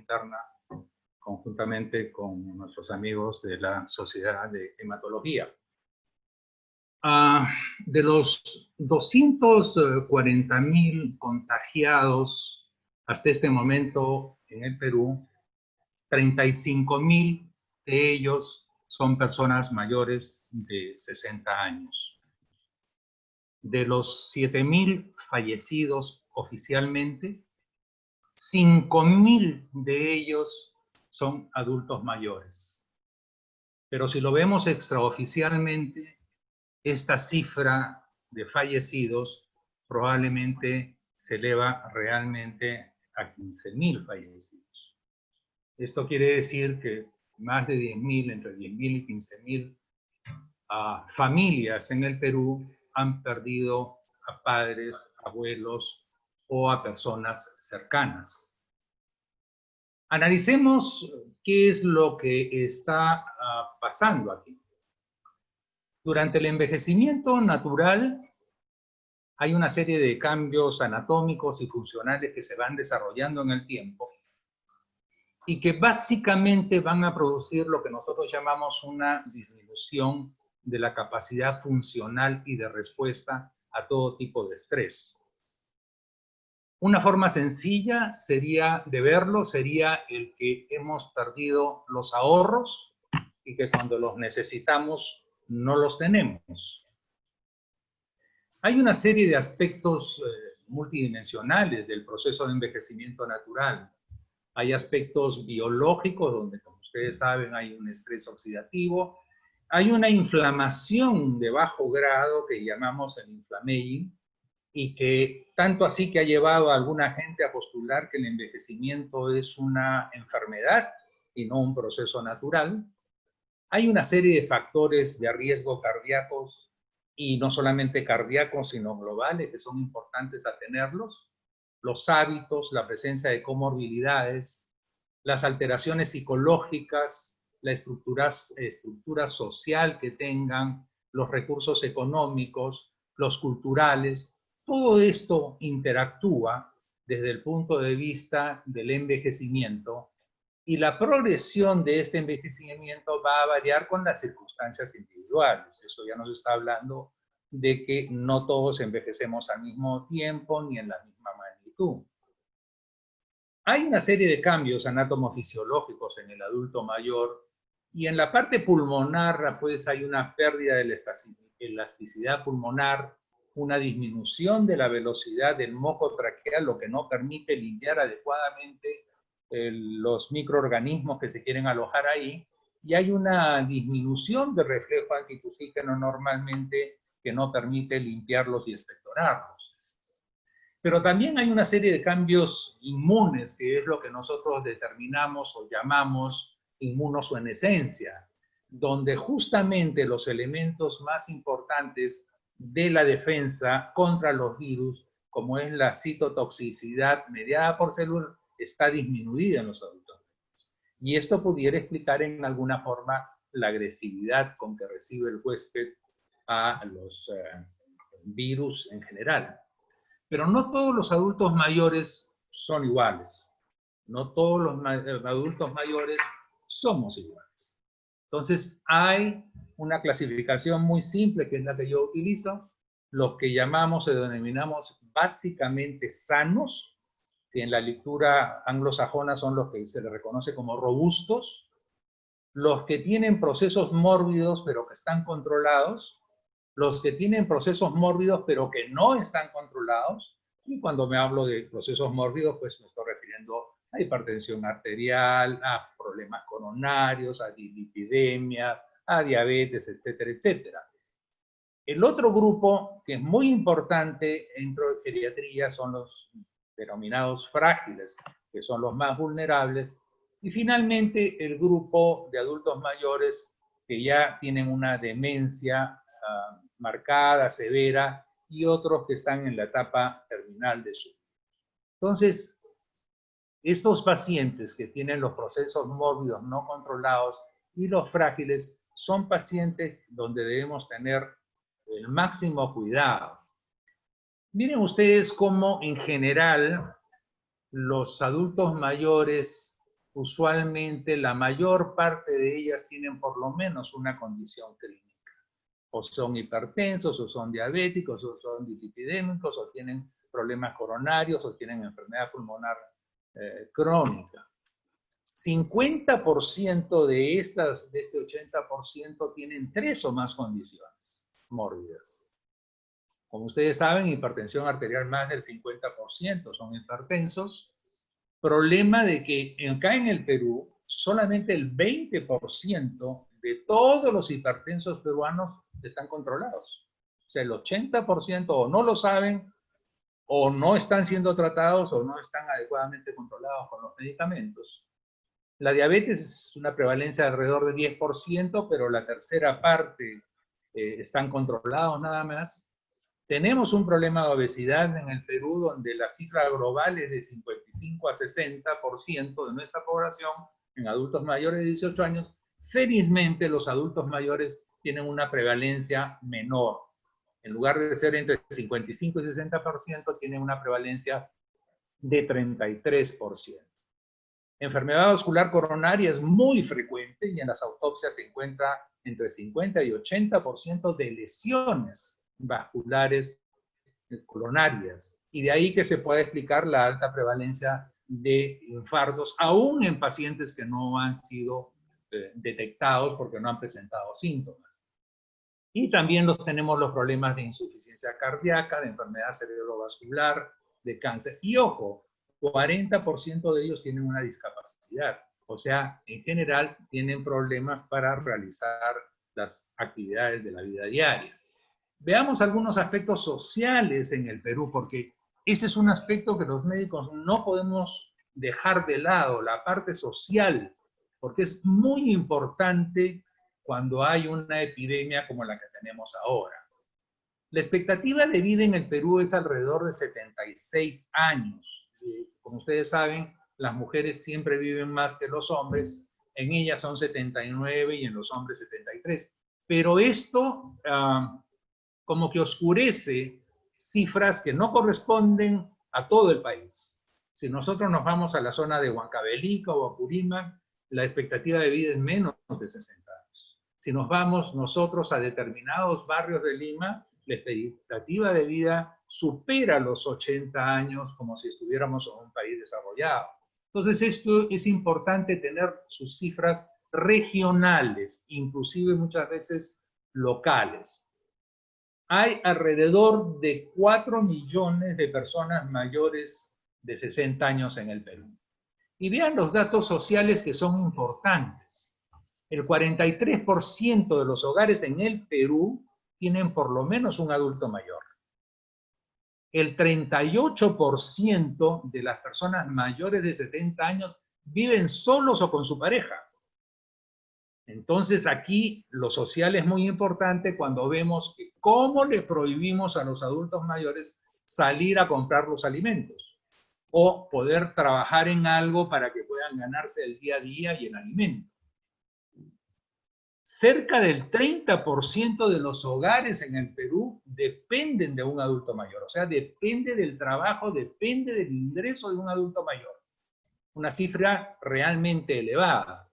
interna conjuntamente con nuestros amigos de la Sociedad de Hematología. De los 240.000 contagiados hasta este momento en el Perú, 35.000 de ellos son personas mayores de 60 años. De los 7.000 fallecidos oficialmente, 5.000 de ellos son adultos mayores. Pero si lo vemos extraoficialmente, esta cifra de fallecidos probablemente se eleva realmente a 15.000 fallecidos. Esto quiere decir que más de 10.000, entre 10.000 y 15.000 familias en el Perú han perdido a padres, abuelos o a personas cercanas. Analicemos qué es lo que está pasando aquí. Durante el envejecimiento natural hay una serie de cambios anatómicos y funcionales que se van desarrollando en el tiempo y que básicamente van a producir lo que nosotros llamamos una disminución de la capacidad funcional y de respuesta a todo tipo de estrés. Una forma sencilla de verlo sería el que hemos perdido los ahorros y que cuando los necesitamos no los tenemos. Hay una serie de aspectos multidimensionales del proceso de envejecimiento natural. Hay aspectos biológicos donde, como ustedes saben, hay un estrés oxidativo. Hay una inflamación de bajo grado que llamamos el inflammaging, y que tanto así que ha llevado a alguna gente a postular que el envejecimiento es una enfermedad y no un proceso natural. Hay una serie de factores de riesgo cardíacos, y no solamente cardíacos, sino globales, que son importantes a tenerlos. Los hábitos, la presencia de comorbilidades, las alteraciones psicológicas, la estructura social que tengan, los recursos económicos, los culturales. Todo esto interactúa desde el punto de vista del envejecimiento, y la progresión de este envejecimiento va a variar con las circunstancias individuales. Eso ya nos está hablando de que no todos envejecemos al mismo tiempo ni en la misma magnitud. Hay una serie de cambios anatomofisiológicos en el adulto mayor, y en la parte pulmonar pues hay una pérdida de la elasticidad pulmonar, una disminución de la velocidad del moco traqueal, lo que no permite limpiar adecuadamente los microorganismos que se quieren alojar ahí, y hay una disminución de reflejo antitusígeno normalmente que no permite limpiarlos y expectorarlos. Pero también hay una serie de cambios inmunes, que es lo que nosotros determinamos o llamamos inmunosenescencia, donde justamente los elementos más importantes de la defensa contra los virus, como es la citotoxicidad mediada por células, está disminuida en los adultos. Y esto pudiera explicar en alguna forma la agresividad con que recibe el huésped a los virus en general. Pero no todos los adultos mayores son iguales. No todos los adultos mayores somos iguales. Entonces hay una clasificación muy simple, que es la que yo utilizo. Los que llamamos, se denominamos básicamente sanos, que en la lectura anglosajona son los que se les reconoce como robustos. Los que tienen procesos mórbidos pero que están controlados. Los que tienen procesos mórbidos pero que no están controlados. Y cuando me hablo de procesos mórbidos, pues me estoy refiriendo a hipertensión arterial, a problemas coronarios, a dislipidemia, a diabetes, etcétera, etcétera. El otro grupo que es muy importante dentro de geriatría son los denominados frágiles, que son los más vulnerables. Y finalmente el grupo de adultos mayores que ya tienen una demencia marcada, severa, y otros que están en la etapa terminal de su vida. Entonces, estos pacientes que tienen los procesos mórbidos no controlados y los frágiles son pacientes donde debemos tener el máximo cuidado. Miren ustedes cómo en general los adultos mayores usualmente la mayor parte de ellas tienen por lo menos una condición clínica. O son hipertensos, o son diabéticos, o son dislipidémicos, o tienen problemas coronarios, o tienen enfermedad pulmonar crónica. 50% de este 80% tienen 3 o más condiciones mórbidas. Como ustedes saben, hipertensión arterial más del 50% son hipertensos. Problema de que acá en el Perú, solamente el 20% de todos los hipertensos peruanos están controlados. O sea, el 80% o no lo saben, o no están siendo tratados, o no están adecuadamente controlados con los medicamentos. La diabetes es una prevalencia de alrededor de 10%, pero la tercera parte están controlados nada más. Tenemos un problema de obesidad en el Perú, donde la cifra global es de 55 a 60% de nuestra población en adultos mayores de 18 años. Felizmente, los adultos mayores tienen una prevalencia menor. En lugar de ser entre 55 y 60%, tienen una prevalencia de 33%. Enfermedad vascular coronaria es muy frecuente y en las autopsias se encuentra entre 50 y 80% de lesiones vasculares coronarias. Y de ahí que se puede explicar la alta prevalencia de infartos, aún en pacientes que no han sido detectados porque no han presentado síntomas. Y también tenemos los problemas de insuficiencia cardíaca, de enfermedad cerebrovascular, de cáncer. Y ojo, 40% de ellos tienen una discapacidad. O sea, en general tienen problemas para realizar las actividades de la vida diaria. Veamos algunos aspectos sociales en el Perú, porque ese es un aspecto que los médicos no podemos dejar de lado, la parte social, porque es muy importante cuando hay una epidemia como la que tenemos ahora. La expectativa de vida en el Perú es alrededor de 76 años. Como ustedes saben, las mujeres siempre viven más que los hombres. En ellas son 79 y en los hombres 73. Pero esto como que oscurece cifras que no corresponden a todo el país. Si nosotros nos vamos a la zona de Huancavelica o Apurímac, la expectativa de vida es menos de 60 años. Si nos vamos nosotros a determinados barrios de Lima, la expectativa de vida supera los 80 años como si estuviéramos en un país desarrollado. Entonces esto es importante tener sus cifras regionales, inclusive muchas veces locales. Hay alrededor de 4 millones de personas mayores de 60 años en el Perú. Y vean los datos sociales que son importantes. El 43% de los hogares en el Perú tienen por lo menos un adulto mayor. El 38% de las personas mayores de 70 años viven solos o con su pareja. Entonces aquí lo social es muy importante cuando vemos que cómo le prohibimos a los adultos mayores salir a comprar los alimentos o poder trabajar en algo para que puedan ganarse el día a día y el alimento. Cerca del 30% de los hogares en el Perú dependen de un adulto mayor, o sea, depende del trabajo, depende del ingreso de un adulto mayor. Una cifra realmente elevada.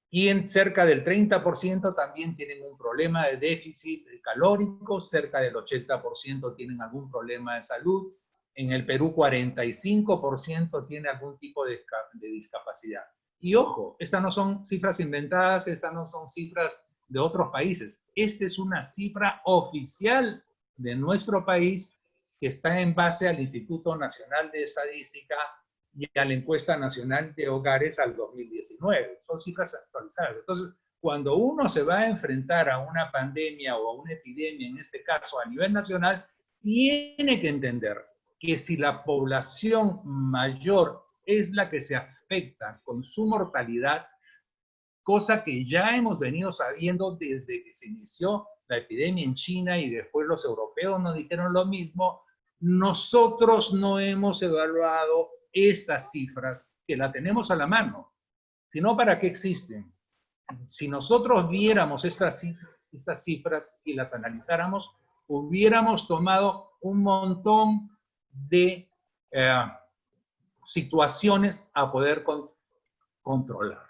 Y en cerca del 30% también tienen un problema de déficit calórico, cerca del 80% tienen algún problema de salud. En el Perú 45% tiene algún tipo de discapacidad. Y ojo, estas no son cifras inventadas, estas no son cifras de otros países. Esta es una cifra oficial de nuestro país que está en base al Instituto Nacional de Estadística y a la encuesta nacional de hogares al 2019. Son cifras actualizadas. Entonces, cuando uno se va a enfrentar a una pandemia o a una epidemia, en este caso a nivel nacional, tiene que entender que si la población mayor es la que se afecta con su mortalidad, cosa que ya hemos venido sabiendo desde que se inició la epidemia en China y después los europeos nos dijeron lo mismo, nosotros no hemos evaluado estas cifras que la tenemos a la mano, sino para qué existen. Si nosotros viéramos estas cifras y las analizáramos, hubiéramos tomado un montón de situaciones a poder controlar.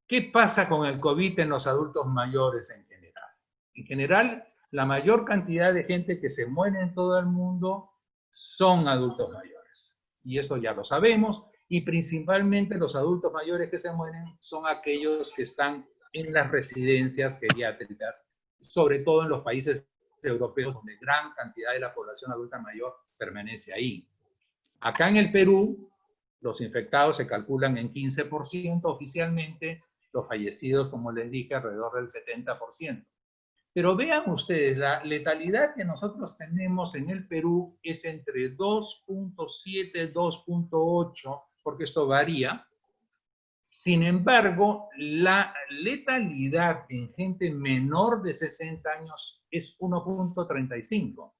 ¿Qué pasa con el COVID en los adultos mayores en general? En general, la mayor cantidad de gente que se muere en todo el mundo son adultos mayores. Y esto ya lo sabemos. Y principalmente los adultos mayores que se mueren son aquellos que están en las residencias geriátricas, sobre todo en los países europeos, donde gran cantidad de la población adulta mayor permanece ahí. Acá en el Perú, los infectados se calculan en 15% oficialmente, los fallecidos, como les dije, alrededor del 70%. Pero vean ustedes, la letalidad que nosotros tenemos en el Perú es entre 2.7, 2.8, porque esto varía. Sin embargo, la letalidad en gente menor de 60 años es 1.35.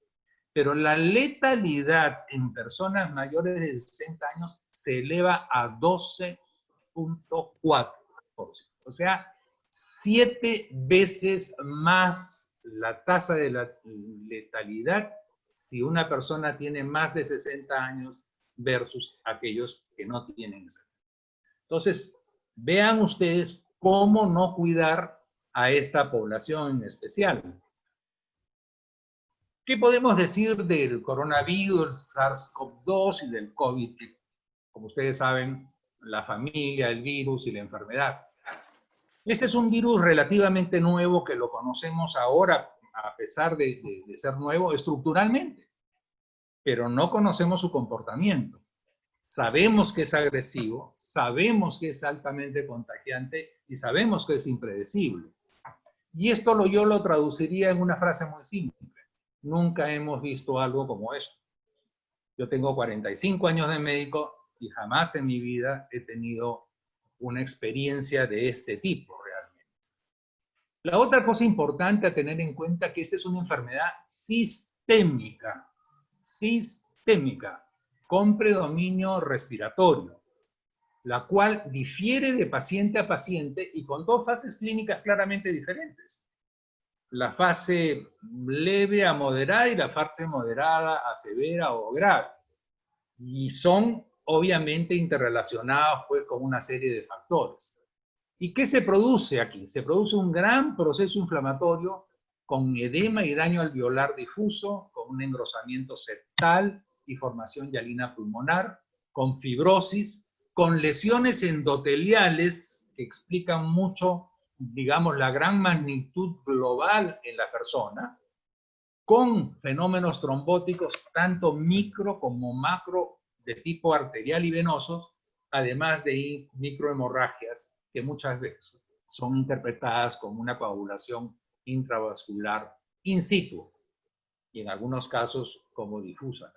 Pero la letalidad en personas mayores de 60 años se eleva a 12.4%. O sea, 7 veces más la tasa de la letalidad si una persona tiene más de 60 años versus aquellos que no tienen esa. Entonces, vean ustedes cómo no cuidar a esta población en especial. ¿Qué podemos decir del coronavirus, el SARS-CoV-2 y del COVID? Como ustedes saben, la familia, el virus y la enfermedad. Este es un virus relativamente nuevo que lo conocemos ahora, a pesar de ser nuevo estructuralmente, pero no conocemos su comportamiento. Sabemos que es agresivo, sabemos que es altamente contagiante y sabemos que es impredecible. Y esto yo lo traduciría en una frase muy simple. Nunca hemos visto algo como esto. Yo tengo 45 años de médico y jamás en mi vida he tenido una experiencia de este tipo realmente. La otra cosa importante a tener en cuenta es que esta es una enfermedad sistémica, con predominio respiratorio, la cual difiere de paciente a paciente y con dos fases clínicas claramente diferentes. La fase leve a moderada y la fase moderada a severa o grave. Y son obviamente interrelacionados pues con una serie de factores. ¿Y qué se produce aquí? Se produce un gran proceso inflamatorio con edema y daño alveolar difuso, con un engrosamiento septal y formación hialina pulmonar, con fibrosis, con lesiones endoteliales que explican mucho, digamos, la gran magnitud global en la persona, con fenómenos trombóticos tanto micro como macro de tipo arterial y venosos, además de microhemorragias que muchas veces son interpretadas como una coagulación intravascular in situ y en algunos casos como difusa.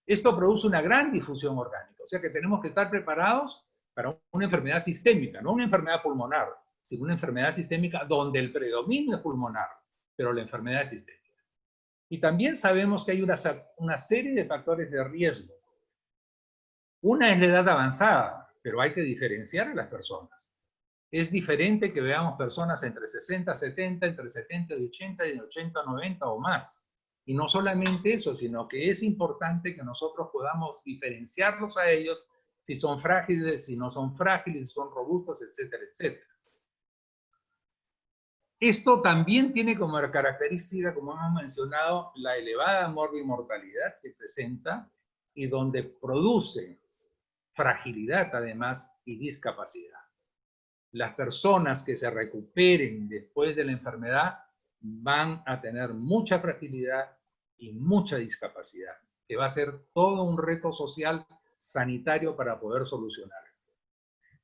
Esto produce una gran difusión orgánica, o sea que tenemos que estar preparados para una enfermedad sistémica, no una enfermedad pulmonar, sino una enfermedad sistémica donde el predominio es pulmonar, pero la enfermedad es sistémica. Y también sabemos que hay una serie de factores de riesgo. Una es la edad avanzada, pero hay que diferenciar a las personas. Es diferente que veamos personas entre 60 y 70, entre 70 y 80, y de 80 a 90 o más. Y no solamente eso, sino que es importante que nosotros podamos diferenciarlos a ellos si son frágiles, si no son frágiles, si son robustos, etcétera, etcétera. Esto también tiene como característica, como hemos mencionado, la elevada morbimortalidad que presenta y donde produce fragilidad además y discapacidad. Las personas que se recuperen después de la enfermedad van a tener mucha fragilidad y mucha discapacidad, que va a ser todo un reto social sanitario para poder solucionar.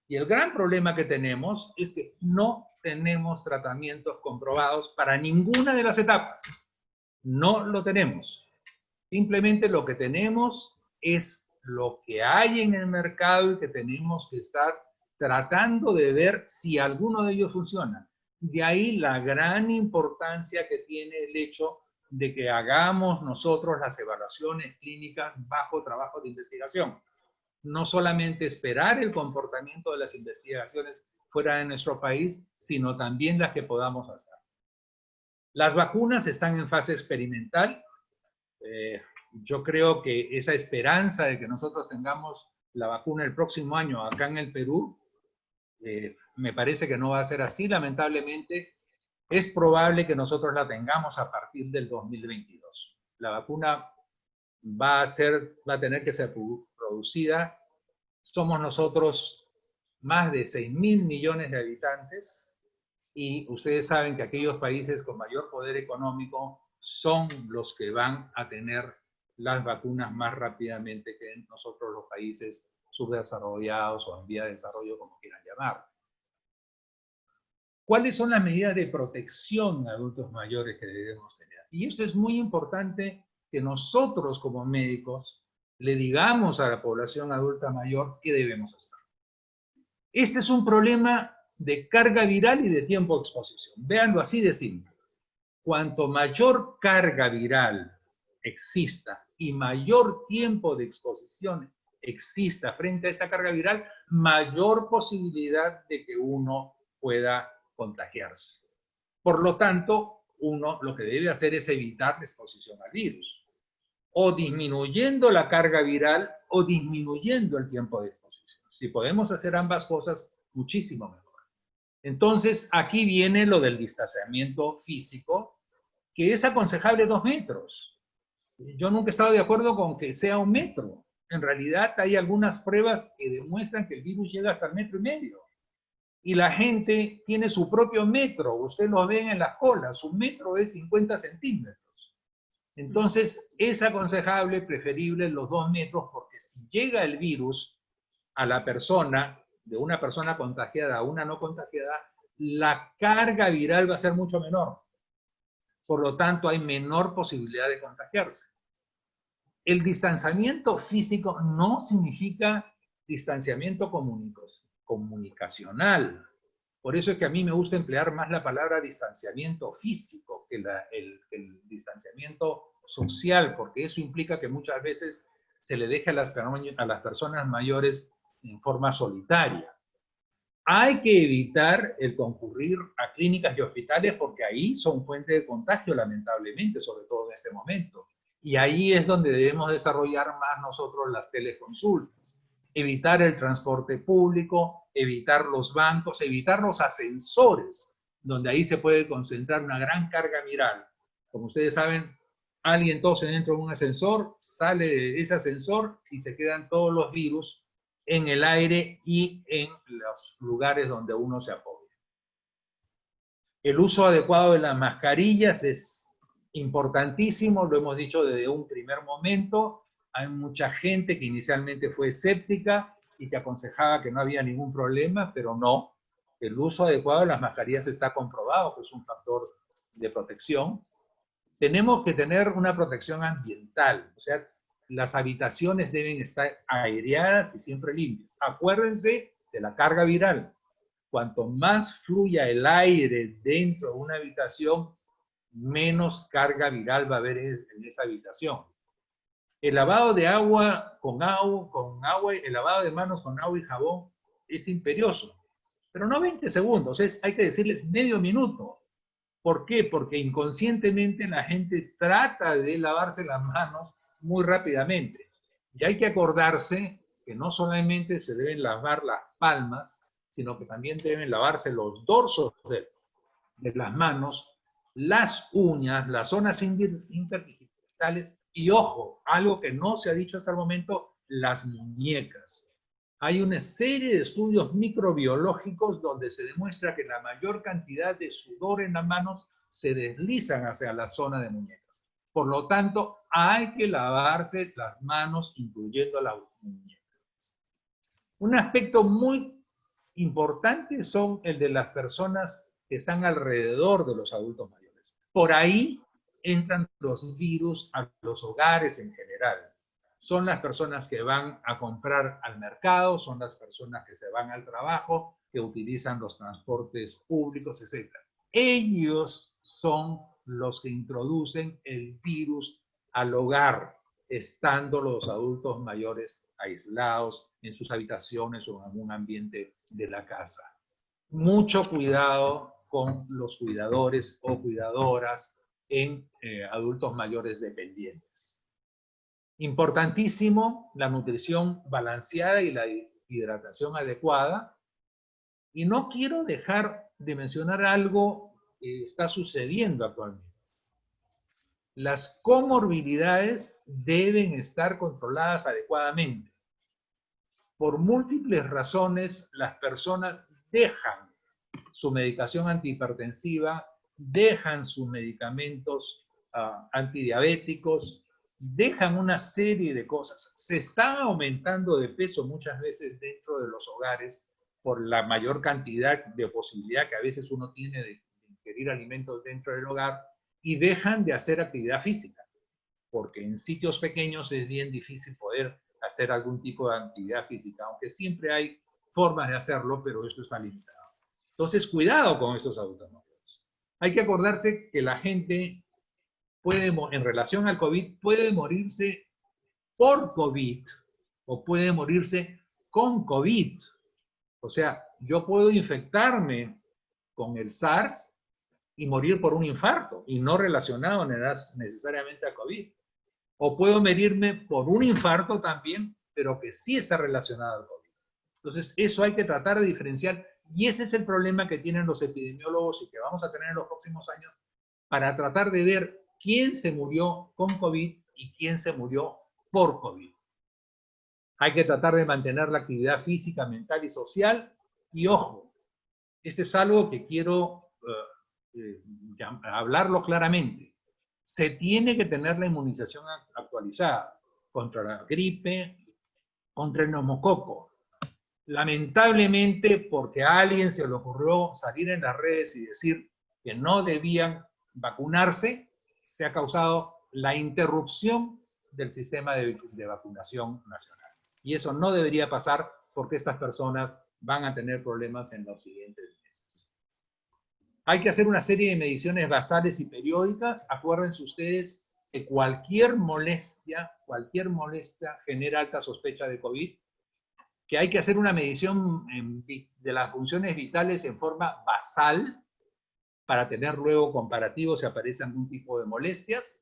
Y el gran problema que tenemos es que no tenemos tratamientos comprobados para ninguna de las etapas. No lo tenemos. Simplemente lo que tenemos es lo que hay en el mercado y que tenemos que estar tratando de ver si alguno de ellos funciona. De ahí la gran importancia que tiene el hecho de que hagamos nosotros las evaluaciones clínicas bajo trabajo de investigación. No solamente esperar el comportamiento de las investigaciones fuera de nuestro país, sino también las que podamos hacer. Las vacunas están en fase experimental. Yo creo que esa esperanza de que nosotros tengamos la vacuna el próximo año acá en el Perú, me parece que no va a ser así, lamentablemente. Es probable que nosotros la tengamos a partir del 2022. La vacuna va a tener que ser producida. Somos nosotros más de 6.000 millones de habitantes y ustedes saben que aquellos países con mayor poder económico son los que van a tener las vacunas más rápidamente que nosotros los países subdesarrollados o en vía de desarrollo, como quieran llamar. ¿Cuáles son las medidas de protección a adultos mayores que debemos tener? Y esto es muy importante que nosotros como médicos le digamos a la población adulta mayor qué debemos hacer. Este es un problema de carga viral y de tiempo de exposición. Véanlo así de simple. Cuanto mayor carga viral exista y mayor tiempo de exposición exista frente a esta carga viral, mayor posibilidad de que uno pueda contagiarse. Por lo tanto, uno lo que debe hacer es evitar la exposición al virus, o disminuyendo la carga viral o disminuyendo el tiempo de exposición. Si podemos hacer ambas cosas, muchísimo mejor. Entonces, aquí viene lo del distanciamiento físico, que es aconsejable 2 metros. Yo nunca he estado de acuerdo con que sea 1 metro. En realidad hay algunas pruebas que demuestran que el virus llega hasta el 1,5 metros. Y la gente tiene su propio metro. Usted lo ve en las colas. Su metro es 50 centímetros. Entonces, es aconsejable, preferible los 2 metros, porque si llega el virus a la persona, de una persona contagiada a una no contagiada, la carga viral va a ser mucho menor. Por lo tanto, hay menor posibilidad de contagiarse. El distanciamiento físico no significa distanciamiento comunicacional. Por eso es que a mí me gusta emplear más la palabra distanciamiento físico que el distanciamiento social, porque eso implica que muchas veces se le deja a las personas mayores en forma solitaria. Hay que evitar el concurrir a clínicas y hospitales porque ahí son fuente de contagio, lamentablemente, sobre todo en este momento. Y ahí es donde debemos desarrollar más nosotros las teleconsultas. Evitar el transporte público, evitar los bancos, evitar los ascensores, donde ahí se puede concentrar una gran carga viral. Como ustedes saben, alguien tose dentro de un ascensor, sale de ese ascensor y se quedan todos los virus en el aire y en los lugares donde uno se apoya. El uso adecuado de las mascarillas es importantísimo, lo hemos dicho desde un primer momento. Hay mucha gente que inicialmente fue escéptica y que aconsejaba que no había ningún problema, pero no. El uso adecuado de las mascarillas está comprobado que es un factor de protección. Tenemos que tener una protección ambiental, o sea, las habitaciones deben estar aireadas y siempre limpias. Acuérdense de la carga viral. Cuanto más fluya el aire dentro de una habitación, menos carga viral va a haber en esa habitación. El lavado de agua con agua, el lavado de manos con agua y jabón es imperioso, pero no 20 segundos, hay que decirles medio minuto. ¿Por qué? Porque inconscientemente la gente trata de lavarse las manos muy rápidamente. Y hay que acordarse que no solamente se deben lavar las palmas, sino que también deben lavarse los dorsos de las manos, las uñas, las zonas interdigitales y, ojo, algo que no se ha dicho hasta el momento, las muñecas. Hay una serie de estudios microbiológicos donde se demuestra que la mayor cantidad de sudor en las manos se deslizan hacia la zona de muñecas. Por lo tanto, hay que lavarse las manos, incluyendo las muñecas. Un aspecto muy importante son el de las personas que están alrededor de los adultos mayores. Por ahí entran los virus a los hogares en general. Son las personas que van a comprar al mercado, son las personas que se van al trabajo, que utilizan los transportes públicos, etc. Ellos son los que introducen el virus al hogar, estando los adultos mayores aislados en sus habitaciones o en algún ambiente de la casa. Mucho cuidado con los cuidadores o cuidadoras en adultos mayores dependientes. Importantísimo la nutrición balanceada y la hidratación adecuada. Y no quiero dejar de mencionar algo que está sucediendo actualmente. Las comorbilidades deben estar controladas adecuadamente. Por múltiples razones, las personas dejan su medicación antihipertensiva, dejan sus medicamentos antidiabéticos, dejan una serie de cosas. Se está aumentando de peso muchas veces dentro de los hogares por la mayor cantidad de posibilidad que a veces uno tiene de ingerir alimentos dentro del hogar, y dejan de hacer actividad física, porque en sitios pequeños es bien difícil poder hacer algún tipo de actividad física, aunque siempre hay formas de hacerlo, pero esto está limitado. Entonces, cuidado con estos adultos mayores. Hay que acordarse que la gente puede, en relación al COVID, puede morirse por COVID o puede morirse con COVID. O sea, yo puedo infectarme con el SARS y morir por un infarto y no relacionado necesariamente a COVID. O puedo morirme por un infarto también, pero que sí está relacionado al COVID. Entonces, eso hay que tratar de diferenciar, y ese es el problema que tienen los epidemiólogos y que vamos a tener en los próximos años para tratar de ver quién se murió con COVID y quién se murió por COVID. Hay que tratar de mantener la actividad física, mental y social, y ojo, este es algo que quiero hablarlo claramente. Se tiene que tener la inmunización actualizada contra la gripe, contra el neumococo. Lamentablemente, porque a alguien se le ocurrió salir en las redes y decir que no debían vacunarse, se ha causado la interrupción del sistema de vacunación nacional. Y eso no debería pasar, porque estas personas van a tener problemas en los siguientes meses. Hay que hacer una serie de mediciones basales y periódicas. Acuérdense ustedes que cualquier molestia genera alta sospecha de COVID, que hay que hacer una medición de las funciones vitales en forma basal para tener luego comparativos si aparece algún tipo de molestias.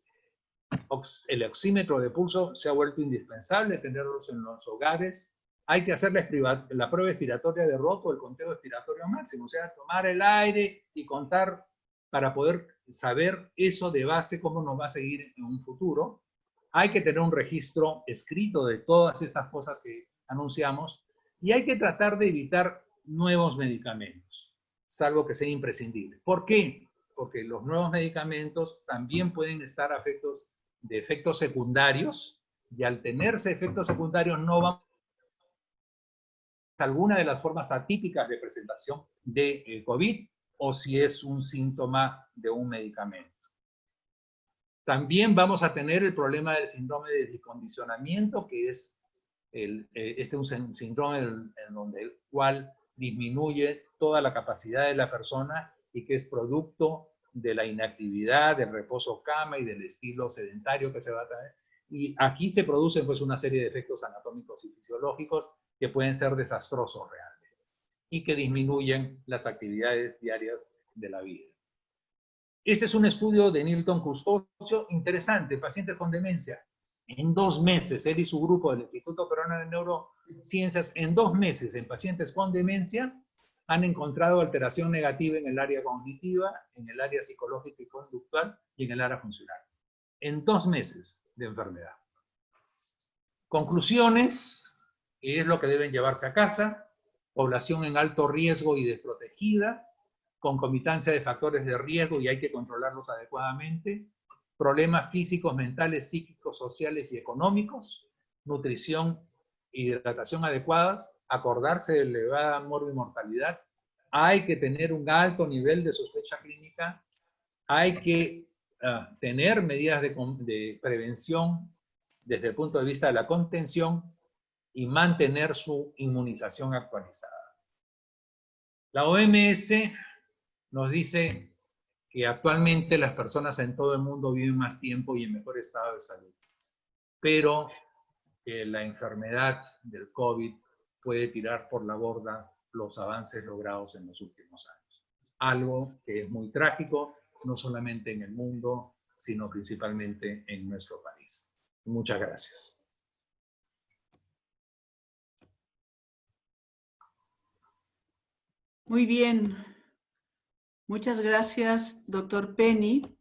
El oxímetro de pulso se ha vuelto indispensable tenerlos en los hogares. Hay que hacer la prueba expiratoria de Roth, el conteo expiratorio máximo, o sea, tomar el aire y contar para poder saber eso de base, cómo nos va a seguir en un futuro. Hay que tener un registro escrito de todas estas cosas que anunciamos, y hay que tratar de evitar nuevos medicamentos, salvo que sea imprescindible. ¿Por qué? Porque los nuevos medicamentos también pueden estar de efectos secundarios, y al tenerse efectos secundarios no van a alguna de las formas atípicas de presentación de COVID, o si es un síntoma de un medicamento. También vamos a tener el problema del síndrome de descondicionamiento, que es un síndrome en donde el cual disminuye toda la capacidad de la persona y que es producto de la inactividad, del reposo cama y del estilo sedentario que se va a traer. Y aquí se producen pues una serie de efectos anatómicos y fisiológicos que pueden ser desastrosos realmente y que disminuyen las actividades diarias de la vida. Este es un estudio de Nilton Custodio, interesante, pacientes con demencia. En 2 meses, él y su grupo del Instituto Peruano de Neurociencias, en 2 meses en pacientes con demencia, han encontrado alteración negativa en el área cognitiva, en el área psicológica y conductual y en el área funcional. En 2 meses de enfermedad. Conclusiones, que es lo que deben llevarse a casa: población en alto riesgo y desprotegida, concomitancia de factores de riesgo y hay que controlarlos adecuadamente, problemas físicos, mentales, psíquicos, sociales y económicos, nutrición e hidratación adecuadas, acordarse de elevada mortalidad, hay que tener un alto nivel de sospecha clínica, hay que tener medidas de prevención desde el punto de vista de la contención y mantener su inmunización actualizada. La OMS nos dice que actualmente las personas en todo el mundo viven más tiempo y en mejor estado de salud, pero que la enfermedad del COVID puede tirar por la borda los avances logrados en los últimos años. Algo que es muy trágico, no solamente en el mundo, sino principalmente en nuestro país. Muchas gracias. Muy bien. Muchas gracias, doctor Penny.